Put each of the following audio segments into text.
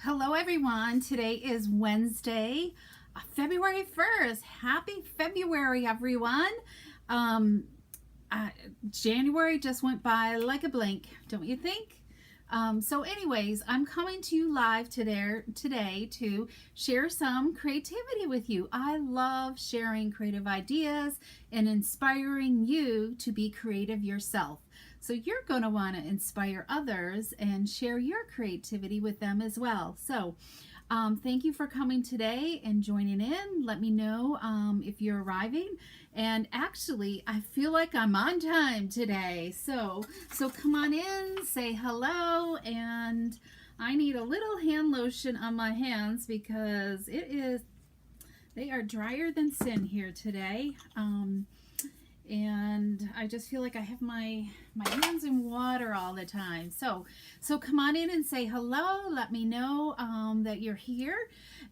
Hello everyone, today is Wednesday, February 1st. Happy February everyone. Um, January just went by like a blink, don't you think? So anyways, I'm coming to you live today to share some creativity with you. I love sharing creative ideas and inspiring you to be creative yourself. So you're going to want to inspire others and share your creativity with them as well. So thank you for coming today and joining in. Let me know if you're arriving. And actually, I feel like I'm on time today. So come on in, say hello, and I need a little hand lotion on my hands because they are drier than sin here today. And I just feel like I have my hands in water all the time. So come on in and say hello. Let me know that you're here.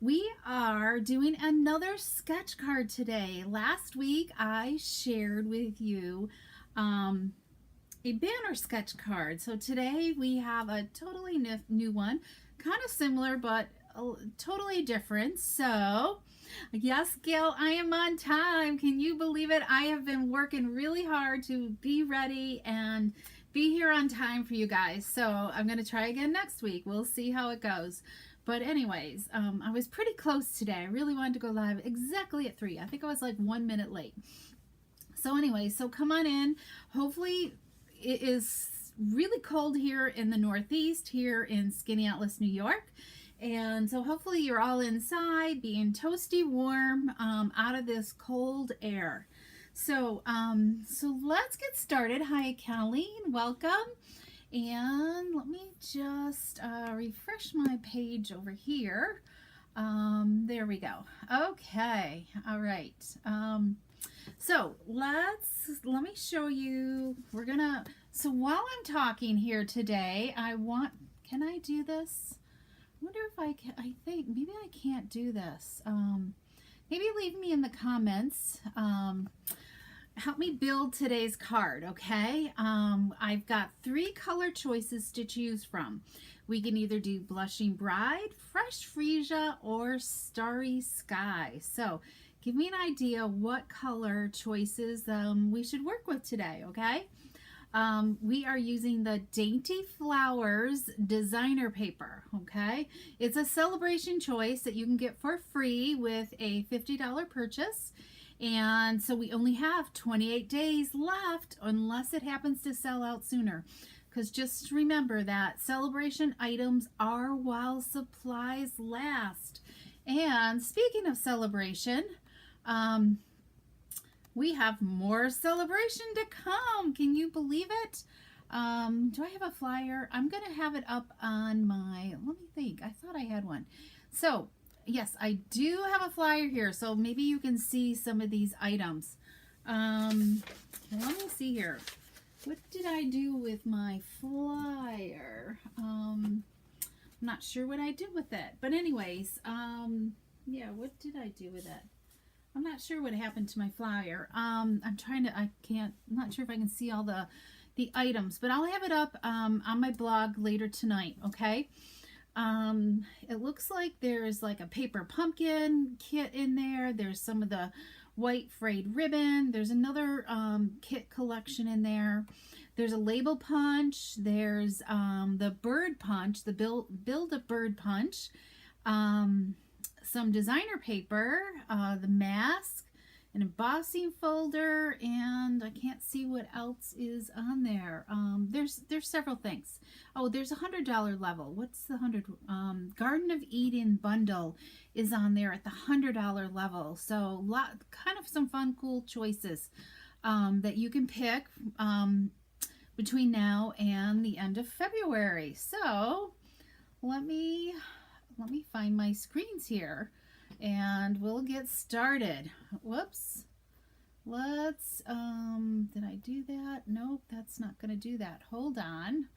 We are doing another sketch card today. Last week I shared with you a banner sketch card. So today we have a totally new one, kind of similar but totally different. So yes, Gail, I am on time. Can you believe it? I have been working really hard to be ready and be here on time for you guys. So I'm going to try again next week. We'll see how it goes. But anyways, I was pretty close today. I really wanted to go live exactly at 3. I think I was like 1 minute late. So anyways, so come on in. Hopefully it is really cold here in the Northeast, here in Skinny Atlas, New York. And so hopefully you're all inside being toasty warm out of this cold air. So let's get started. Hi, Colleen, welcome. And let me just refresh my page over here. There we go. Okay, all right. So let me show you. So while I'm talking here today, can I do this? I wonder if I can. I think maybe I can't do this. Maybe leave me in the comments. Help me build today's card, okay? I've got 3 color choices to choose from. We can either do Blushing Bride, Fresh Freesia, or Starry Sky. So give me an idea what color choices we should work with today, okay? We are using the Dainty Flowers designer paper, okay? It's a celebration choice that you can get for free with a $50 purchase. And so we only have 28 days left unless it happens to sell out sooner. Because just remember that celebration items are while supplies last. And speaking of celebration, we have more celebration to come. Can you believe it? Do I have a flyer? I'm going to have it up on my, let me think. I thought I had one. So, yes, I do have a flyer here. So maybe you can see some of these items. Let me see here. What did I do with my flyer? I'm not sure what I did with it. But anyways, yeah, what did I do with it? I'm not sure what happened to my flyer. I'm not sure if I can see all the items, but I'll have it up on my blog later tonight, okay? It looks like there's like a paper pumpkin kit in there. There's some of the white frayed ribbon. There's another kit collection in there. There's a label punch. There's the bird punch, the build a bird punch. Some designer paper, the mask, an embossing folder, and I can't see what else is on there. There's several things. Oh, there's a $100 level. What's the 100? Garden of Eden bundle is on there at the $100 level. So kind of some fun, cool choices that you can pick between now and the end of February. So let me find my screens here and we'll get started. Whoops. Did I do that? Nope, that's not going to do that. Hold on.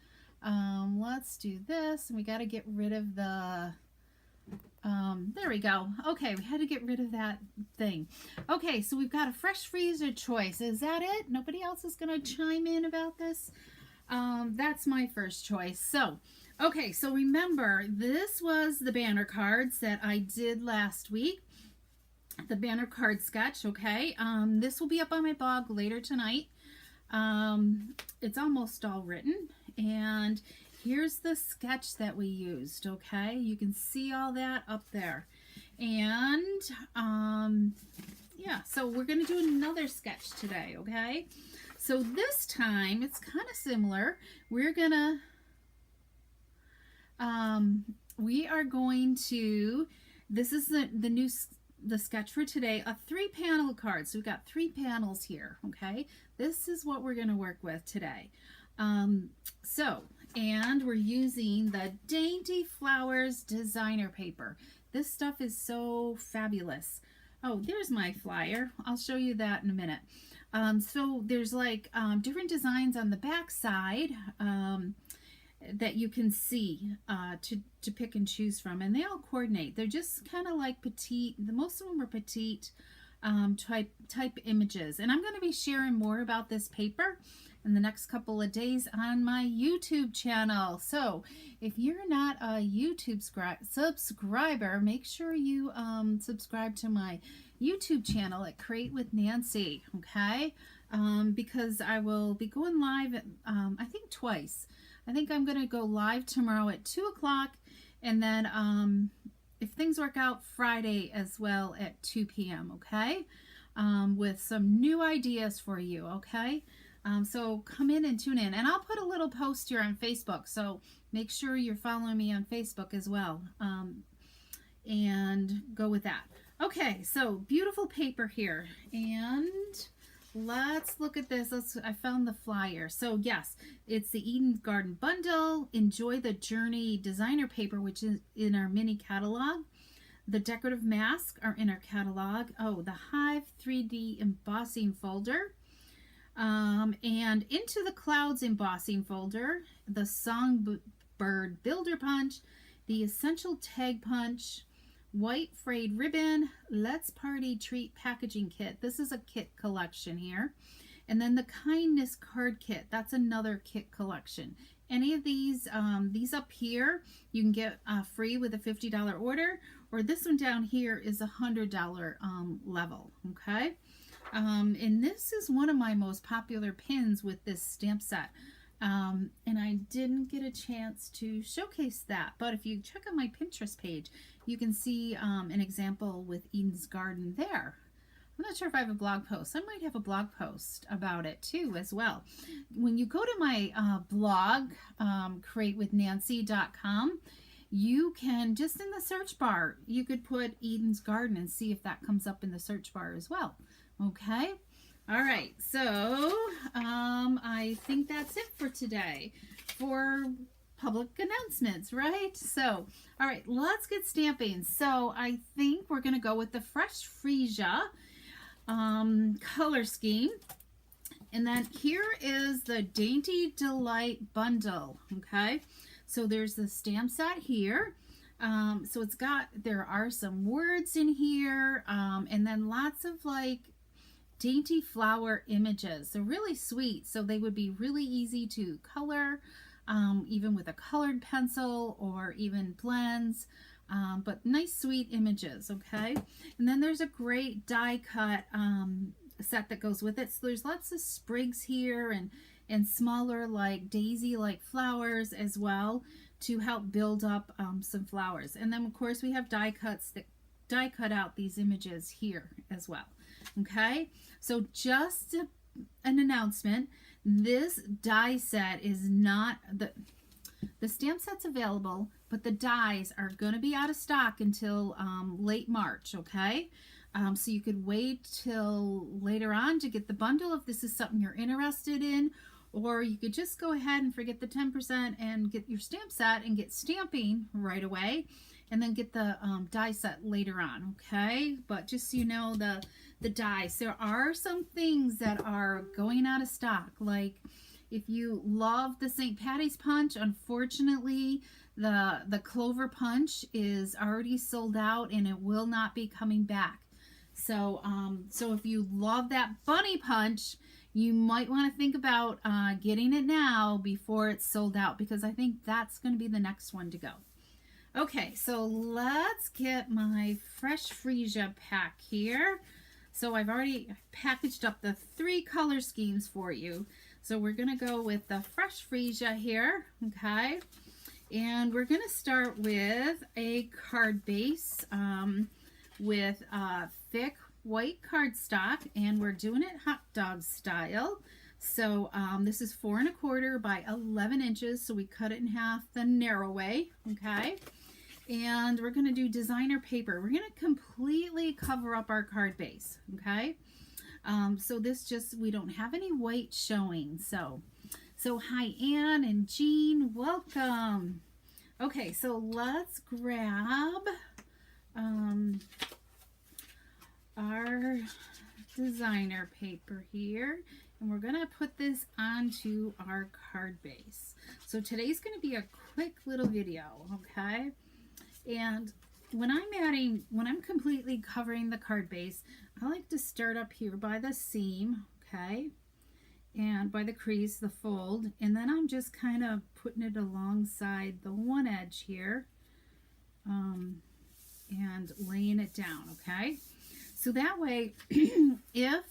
Let's do this. We got to get rid of the, there we go. Okay, we had to get rid of that thing. Okay, so we've got a Fresh Freesia choice. Is that it? Nobody else is going to chime in about this? That's my first choice. So Okay, so remember, this was the banner cards that I did last week. The banner card sketch, okay? This will be up on my blog later tonight. It's almost all written, and here's the sketch that we used, okay? You can see all that up there. And yeah, so we're going to do another sketch today, okay? So this time it's kind of similar. We are going to, this is the sketch for today, a 3-panel card. So we've got 3 panels here, okay? This is what we're going to work with today. And we're using the Dainty Flowers designer paper. This stuff is so fabulous. Oh, there's my flyer. I'll show you that in a minute. So there's like different designs on the back side that you can see to pick and choose from, and they all coordinate. They're just kind of like petite. Most of them are petite type images, and I'm going to be sharing more about this paper in the next couple of days on my YouTube channel. So if you're not a YouTube subscriber, make sure you subscribe to my YouTube channel at Create with Nancy, okay? Because I will be going live at, I think twice. I think I'm going to go live tomorrow at 2 o'clock, and then if things work out, Friday as well at 2 p.m., okay? With some new ideas for you, okay? So come in and tune in. And I'll put a little post here on Facebook, so make sure you're following me on Facebook as well, and go with that. Okay, so beautiful paper here, and let's look at this. I found the flyer. So yes, it's the Eden Garden Bundle. Enjoy the Journey designer paper, which is in our mini catalog. The decorative masks are in our catalog. Oh, the Hive 3D embossing folder. And Into the Clouds embossing folder. The Songbird Builder Punch. The Essential Tag Punch. White frayed ribbon, Let's Party treat packaging kit. This is a kit collection here. And then the kindness card kit. That's another kit collection. Any of these up here, you can get free with a $50 order, or this one down here is a $100 level, okay? And this is one of my most popular pins with this stamp set. And I didn't get a chance to showcase that, but if you check out my Pinterest page, you can see an example with Eden's Garden there. I'm not sure if I have a blog post. I might have a blog post about it too as well. When you go to my blog, createwithnancy.com, you can, just in the search bar, you could put Eden's Garden and see if that comes up in the search bar as well. Okay? All right, so I think that's it for today for public announcements, right? So, all right, let's get stamping. So I think we're going to go with the Fresh Freesia color scheme. And then here is the Dainty Delight bundle, okay? So there's the stamp set here. So it's got, there are some words in here, and then lots of like dainty flower images. They're really sweet, so they would be really easy to color, even with a colored pencil or even blends, but nice sweet images, okay? And then there's a great die cut set that goes with it. So there's lots of sprigs here and smaller like daisy like flowers as well to help build up some flowers. And then of course we have die cuts that die cut out these images here as well. Okay, so just an announcement, this die set is not, the stamp set's available, but the dies are going to be out of stock until late March, okay? So you could wait till later on to get the bundle if this is something you're interested in, or you could just go ahead and forget the 10% and get your stamp set and get stamping right away, and then get the die set later on, okay? But just so you know, the dies, there are some things that are going out of stock. Like if you love the St. Patty's punch, unfortunately the Clover punch is already sold out and it will not be coming back. So so if you love that bunny punch, you might want to think about getting it now before it's sold out, because I think that's going to be the next one to go. Okay, so let's get my fresh freesia pack here. So I've already packaged up the 3 color schemes for you. So we're going to go with the fresh freesia here, okay? And we're going to start with a card base with thick white cardstock, and we're doing it hot dog style. So this is 4 1/4 by 11 inches. So we cut it in half the narrow way, okay? And we're going to do designer paper. We're going to completely cover up our card base, okay? So this just, we don't have any white showing. So hi, Anne and Jean, welcome. Okay, so let's grab our designer paper here, and we're going to put this onto our card base. So today's going to be a quick little video, okay? And when I'm completely covering the card base, I like to start up here by the seam, okay, and by the crease, the fold, and then I'm just kind of putting it alongside the one edge here, and laying it down, okay? So that way, if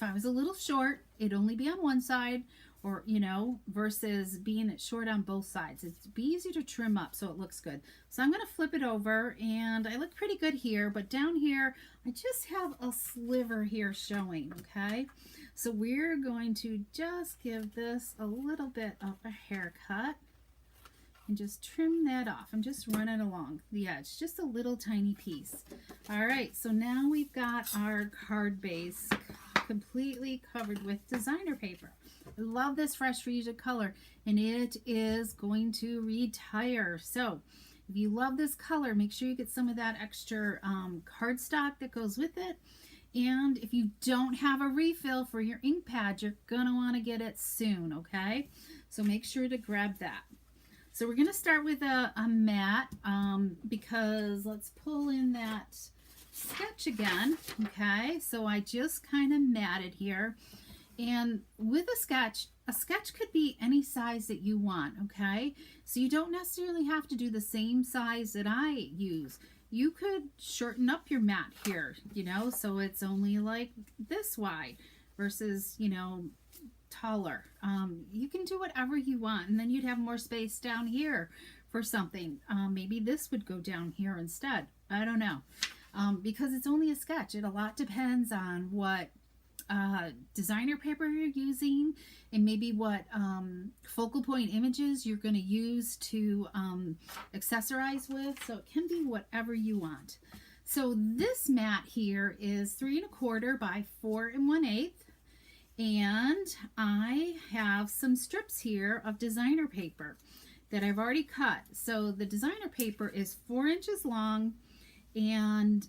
I was a little short, it'd only be on one side, or, you know, versus being short on both sides. It'd be easy to trim up so it looks good. So I'm going to flip it over, and I look pretty good here, but down here, I just have a sliver here showing, okay? So we're going to just give this a little bit of a haircut and just trim that off. I'm just running along the edge, just a little tiny piece. All right, so now we've got our card base completely covered with designer paper. I love this fresh freesia color, and it is going to retire. So if you love this color, make sure you get some of that extra cardstock that goes with it. And if you don't have a refill for your ink pad, you're gonna want to get it soon, okay? So make sure to grab that. So we're gonna start with a matte, because let's pull in that sketch again, okay? So I just kind of matted here. And with a sketch could be any size that you want, okay? So you don't necessarily have to do the same size that I use. You could shorten up your mat here, you know, so it's only like this wide versus, you know, taller. You can do whatever you want, and then you'd have more space down here for something. Maybe this would go down here instead. I don't know. Because it's only a sketch. It a lot depends on what designer paper you're using, and maybe what focal point images you're going to use to accessorize with. So it can be whatever you want. So this mat here is 3 1/4 by 4 1/8, and I have some strips here of designer paper that I've already cut. So the designer paper is 4 inches long and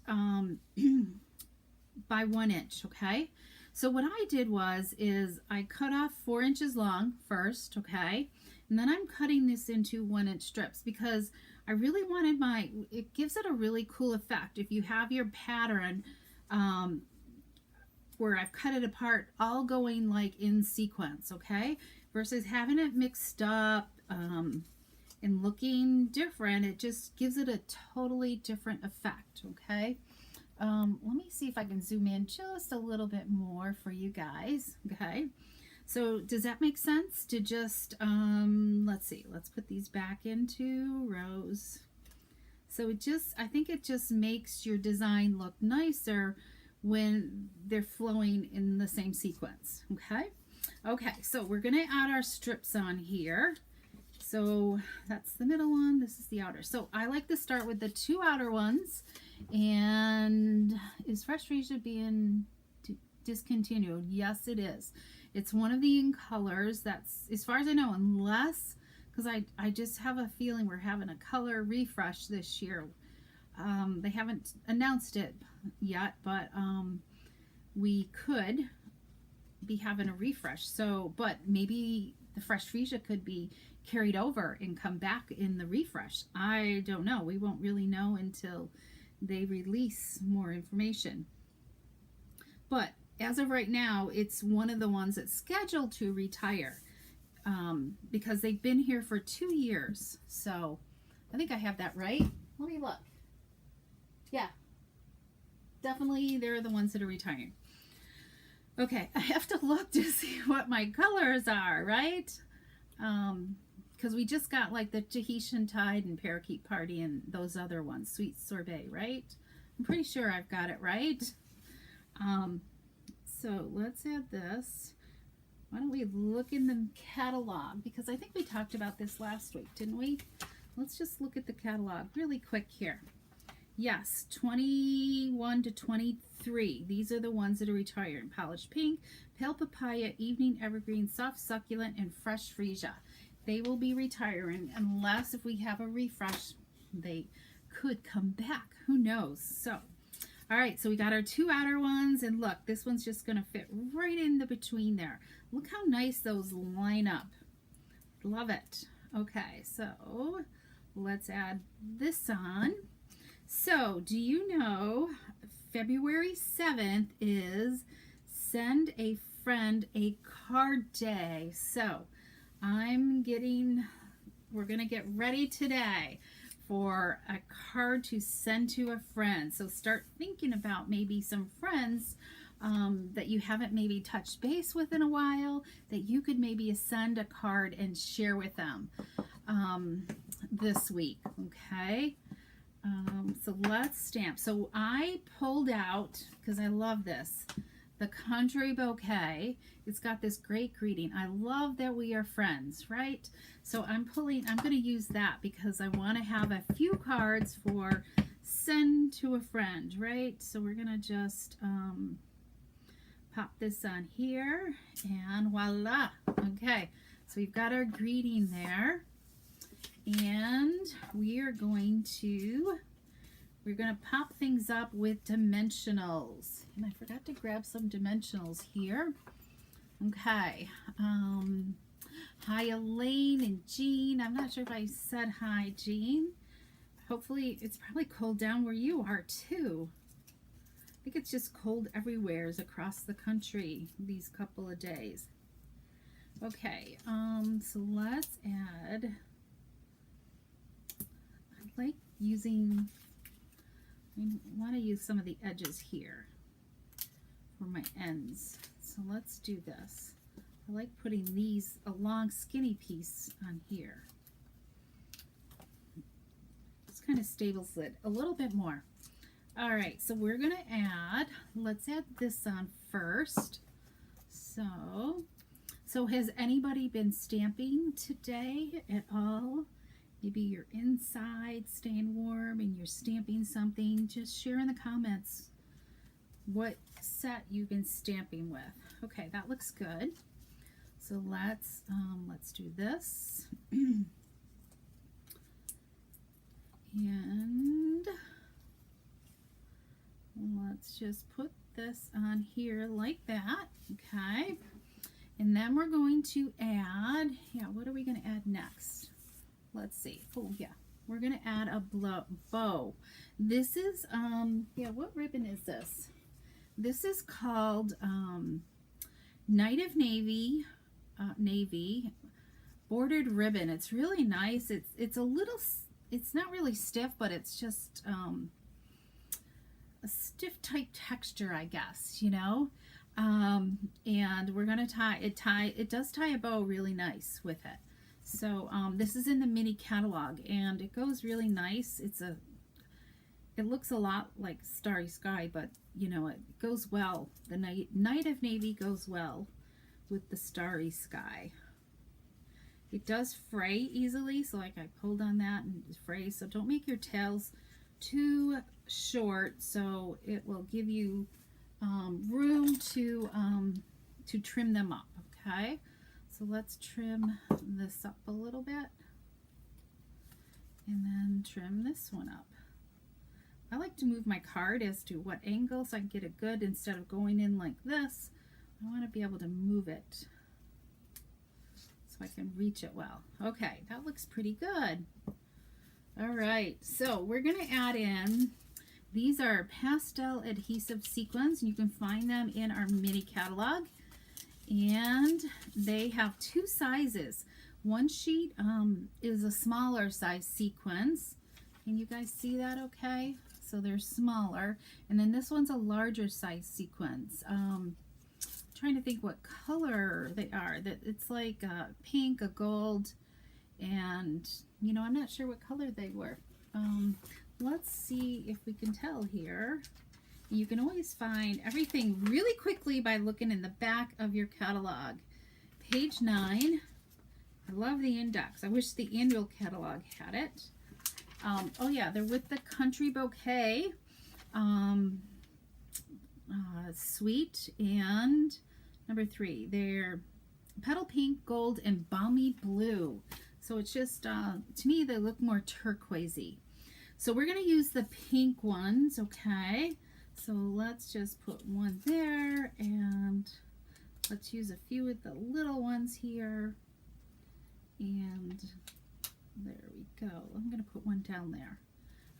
by 1 inch, okay? So what I did is I cut off 4 inches long first, okay? And then I'm cutting this into 1 inch strips because I really wanted it gives it a really cool effect. If you have your pattern where I've cut it apart, all going like in sequence, okay? Versus having it mixed up and looking different, it just gives it a totally different effect, okay? Let me see if I can zoom in just a little bit more for you guys, okay? So does that make sense to just, let's see, let's put these back into rows. So I think it just makes your design look nicer when they're flowing in the same sequence, okay? Okay, so we're gonna add our strips on here. So that's the middle one, this is the outer. So I like to start with the 2 outer ones. And is Fresh Freesia being discontinued? Yes, it is. It's one of the in colors, that's as far as I know, unless, because I just have a feeling we're having a color refresh this year. They haven't announced it yet, but we could be having a refresh. So, but maybe the Fresh Freesia could be carried over and come back in the refresh. I don't know. We won't really know until they release more information. But as of right now, it's one of the ones that's scheduled to retire, because they've been here for 2 years. So I think I have that right. Let me look. Yeah, definitely they're the ones that are retiring. Okay, I have to look to see what my colors are, right? Because we just got like the Tahitian Tide and Parakeet Party and those other ones, Sweet Sorbet, right? I'm pretty sure I've got it right. So let's add this. Why don't we look in the catalog? Because I think we talked about this last week, didn't we? Let's just look at the catalog really quick here. Yes, 21 to 23. These are the ones that are retiring. Polished Pink, Pale Papaya, Evening Evergreen, Soft Succulent, and Fresh Freesia. They will be retiring unless if we have a refresh, they could come back. Who knows? So, all right, so we got our 2 outer ones, and look, this one's just going to fit right in the between there. Look how nice those line up. Love it. Okay, so let's add this on. So, do you know February 7th is Send a Friend a Card Day? So, we're going to get ready today for a card to send to a friend. So, start thinking about maybe some friends that you haven't maybe touched base with in a while, that you could maybe send a card and share with them this week, okay? So let's stamp. So I pulled out, because I love this, the Country Bouquet. It's got this great greeting. I love that we are friends, right? So I'm going to use that because I want to have a few cards for send to a friend, right? So we're going to just pop this on here, and voila. Okay, so we've got our greeting there. And we're going to pop things up with dimensionals. And I forgot to grab some dimensionals here. Okay. Hi, Elaine and Jean. I'm not sure if I said hi, Jean. Hopefully, it's probably cold down where you are, too. I think it's just cold everywhere across the country these couple of days. Okay, so let's add... like using, I want to use some of the edges here for my ends. So let's do this. I like putting these, a long skinny piece on here. Just kind of staples it a little bit more. All right, so we're going to add, let's add this on first. So has anybody been stamping today at all? Maybe you're inside staying warm and you're stamping something. Just share in the comments what set you've been stamping with. Okay, that looks good. So let's do this. And let's just put this on here like that. Okay. And then we're going to add, what are we going to add next? Let's see. Oh, yeah. We're going to add a bow. This is, what ribbon is this? This is called Night of Navy, Navy bordered ribbon. It's really nice. It's a little, it's not really stiff, but it's just a stiff type texture, I guess, you know. And we're going to it does tie a bow really nice with it. So this is in the mini catalog, and it goes really nice. It looks a lot like Starry Sky, but you know, it goes well. The Night of Navy goes well with the Starry Sky. It does fray easily, so like I pulled on that and it frays. So don't make your tails too short, so it will give you room to trim them up. Okay. So let's trim this up a little bit and then trim this one up. I like to move my card as to what angle so I can get it good instead of going in like this. I want to be able to move it so I can reach it well. Okay, that looks pretty good. All right, so we're going to add in These are pastel adhesive sequins. You can find them in our mini catalog. And they have 2 sizes. One sheet is a smaller size sequins. Can you guys see that okay? So they're smaller. And then this one's a larger size sequins. Trying to think what color they are. That it's like a pink, a gold, and you know, I'm not sure what color they were. Let's see if we can tell here. You can always find everything really quickly by looking in the back of your catalog. Page 9. I love the index. I wish the annual catalog had it. Oh yeah, they're with the Country Bouquet. Sweet, and number 3, they're petal pink, gold, and balmy blue. So it's just, to me, they look more turquoisey. So we're going to use the pink ones, okay? So let's just put one there, and let's use a few of the little ones here. And there we go. I'm going to put one down there.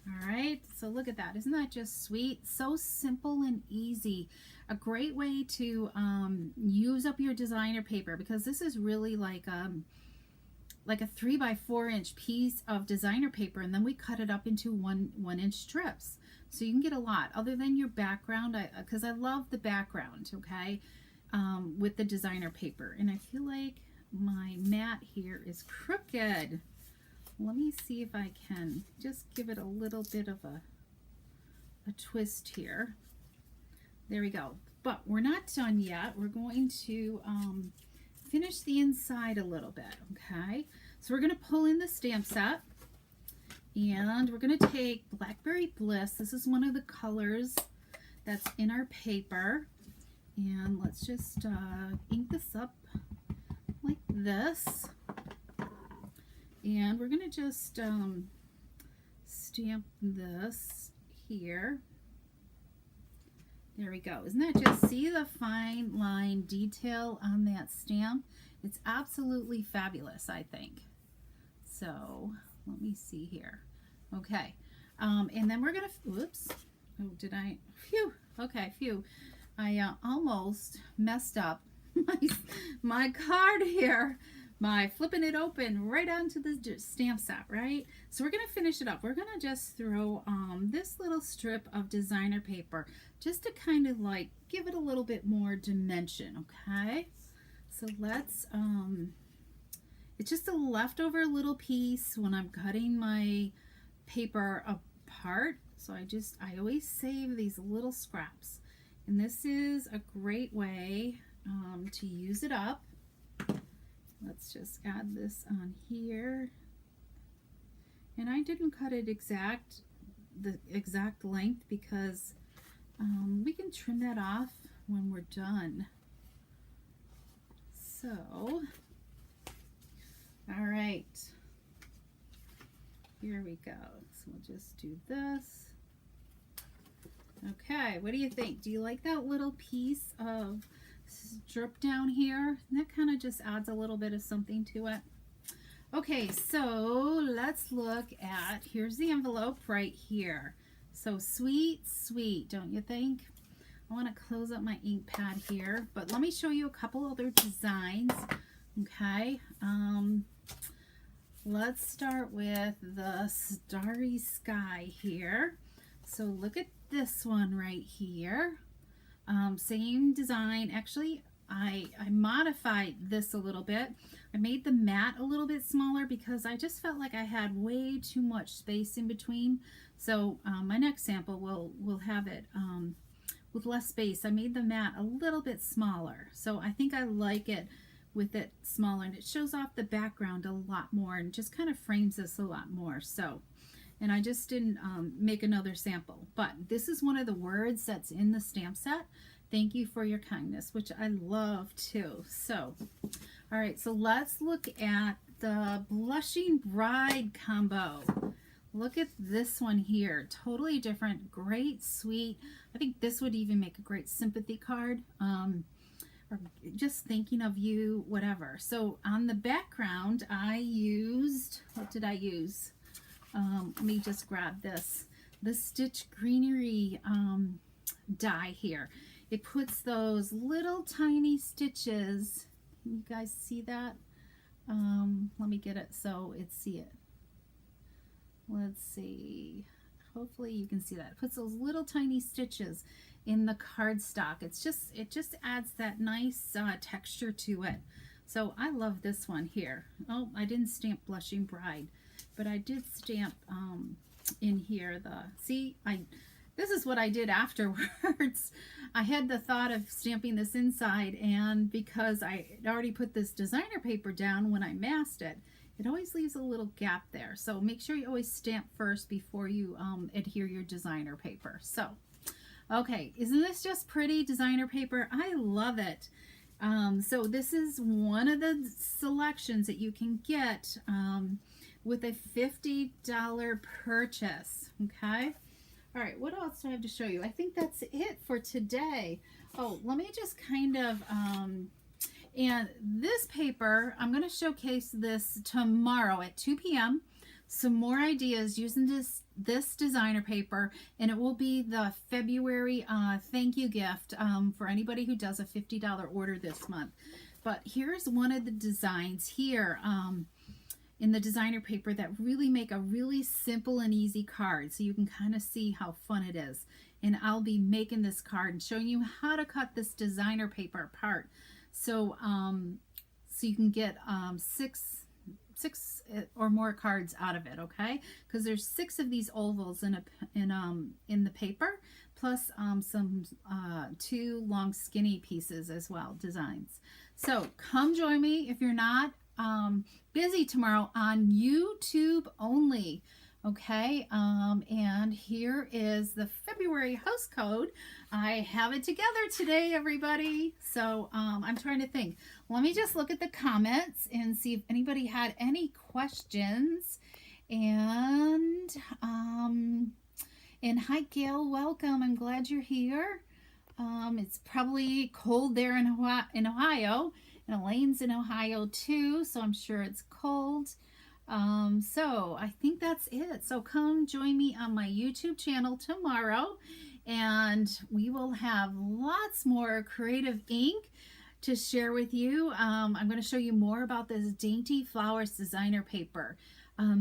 All right, so look at that. Isn't that just sweet? So simple and easy. A great way to use up your designer paper, because this is really like a 3 by 4 inch piece of designer paper, and then we cut it up into 1 inch strips. So you can get a lot other than your background, because I love the background, okay, with the designer paper. And I feel like my mat here is crooked. Let me see if I can just give it a little bit of a twist here. There we go. But we're not done yet. We're going to finish the inside a little bit, okay? So we're going to pull in the stamp set, and we're going to take Blackberry Bliss. This is one of the colors that's in our paper. And let's just ink this up like this. And we're going to just stamp this here. There we go. Isn't that just, see the fine line detail on that stamp? It's absolutely fabulous, I think. So let me see here. Okay. And then we're going to, whoops. Oh, did I? Phew. Okay, phew. I almost messed up my card here by flipping it open right onto the stamp set, right? So we're going to finish it up. We're going to just throw this little strip of designer paper just to kind of like give it a little bit more dimension, okay? So let's, it's just a leftover little piece when I'm cutting my paper apart. So I always save these little scraps. And this is a great way to use it up. Let's just add this on here. And I didn't cut it the exact length because we can trim that off when we're done. So, all right. Here we go. So we'll just do this. Okay, what do you think? Do you like that little piece of strip down here? And that kind of just adds a little bit of something to it. Okay, so let's look at, here's the envelope right here. So sweet, sweet, don't you think? I want to close up my ink pad here, but let me show you a couple other designs. Okay, let's start with the starry sky here. So look at this one right here. Same design. Actually, I modified this a little bit. I made the mat a little bit smaller because I just felt like I had way too much space in between. So my next sample will have it with less space. I made the mat a little bit smaller. So I think I like it with it smaller, and it shows off the background a lot more and just kind of frames this a lot more. So, and I just didn't make another sample, but this is one of the words that's in the stamp set. Thank you for your kindness, which I love too. So, all right, so let's look at the Blushing Bride combo. Look at this one here, totally different, great, sweet. I think this would even make a great sympathy card, or just thinking of you, whatever. So on the background, I used, what did I use? Let me just grab this. Stitch Greenery die here. It puts those little tiny stitches. Can you guys see that? Let me get it so it's see it. Let's see. Hopefully you can see that. It puts those little tiny stitches in the cardstock. It just adds that nice texture to it. So I love this one here. Oh, I didn't stamp Blushing Bride, but I did stamp in here this is what I did afterwards. I had the thought of stamping this inside, and because I had already put this designer paper down when I masked it, it always leaves a little gap there. So make sure you always stamp first before you adhere your designer paper. So, okay, isn't this just pretty designer paper? I love it. So this is one of the selections that you can get with a $50 purchase, okay? All right, what else do I have to show you? I think that's it for today. Oh, let me just kind of, and this paper, I'm going to showcase this tomorrow at 2 p.m. Some more ideas using this designer paper, and it will be the February thank you gift for anybody who does a $50 order this month. But here's one of the designs here in the designer paper that really make a really simple and easy card, so you can kind of see how fun it is. And I'll be making this card and showing you how to cut this designer paper apart, so so you can get six or more cards out of it, okay? Because there's 6 of these ovals in the paper, plus some 2 long skinny pieces as well, designs. So come join me if you're not busy tomorrow on YouTube only, okay? And here is the February house code. I have it together today, everybody. So I'm trying to think. Let me just look at the comments and see if anybody had any questions. And hi Gail, welcome. I'm glad you're here. It's probably cold there in Ohio. And Elaine's in Ohio too, so I'm sure it's cold. So I think that's it. So come join me on my YouTube channel tomorrow, and we will have lots more creative ink to share with you. I'm going to show you more about this Dainty Flowers designer paper,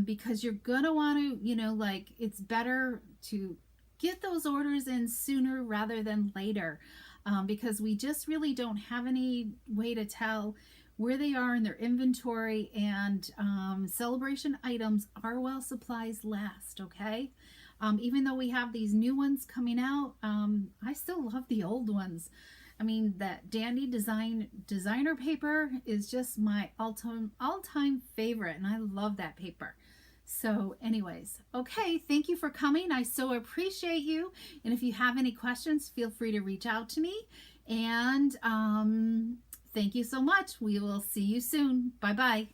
because you're going to want to, it's better to get those orders in sooner rather than later. Because we just really don't have any way to tell where they are in their inventory, and celebration items are while supplies last, okay? Even though we have these new ones coming out, I still love the old ones. I mean, that Dandy designer paper is just my all-time favorite, and I love that paper. So anyways, okay, thank you for coming. I so appreciate you. And if you have any questions, feel free to reach out to me. And thank you so much. We will see you soon. Bye-bye.